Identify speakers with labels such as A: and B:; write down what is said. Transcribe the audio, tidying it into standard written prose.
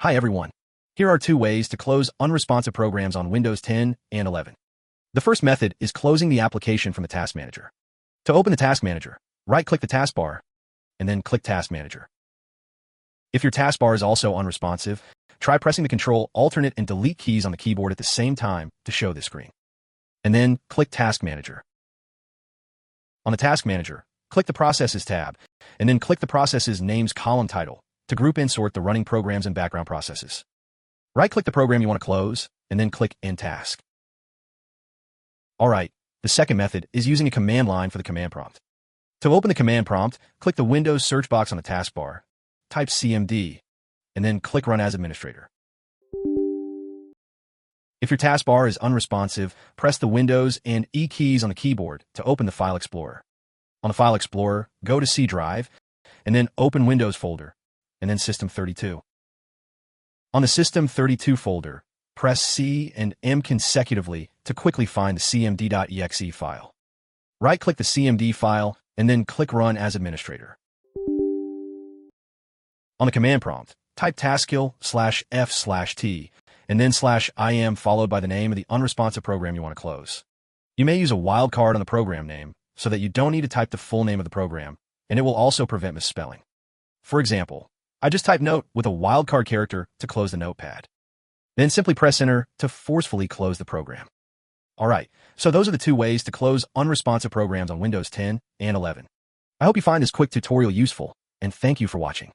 A: Hi everyone. Here are 2 ways to close unresponsive programs on Windows 10 and 11. The first method is closing the application from the Task Manager. To open the Task Manager, right-click the taskbar, and then click Task Manager. If your taskbar is also unresponsive, try pressing the Control, Alternate, and Delete keys on the keyboard at the same time to show this screen. And then click Task Manager. On the Task Manager, click the Processes tab, and then click the Processes Names column title to group and sort the running programs and background processes. Right-click the program you want to close, and then click End Task. Alright, the second method is using a command line for the command prompt. To open the command prompt, click the Windows search box on the taskbar, type CMD, and then click Run as Administrator. If your taskbar is unresponsive, press the Windows and E keys on the keyboard to open the File Explorer. On the File Explorer, go to C Drive, and then open Windows folder, and then System32. On the System32 folder, press C and M consecutively to quickly find the cmd.exe file. Right-click the CMD file, and then click Run as Administrator. On the command prompt, type taskkill/f/t, and then /im followed by the name of the unresponsive program you want to close. You may use a wildcard on the program name so that you don't need to type the full name of the program, and it will also prevent misspelling. For example, I just typed Note with a wildcard character to close the notepad. Then simply press Enter to forcefully close the program. Alright, so those are the 2 ways to close unresponsive programs on Windows 10 and 11. I hope you find this quick tutorial useful, and thank you for watching.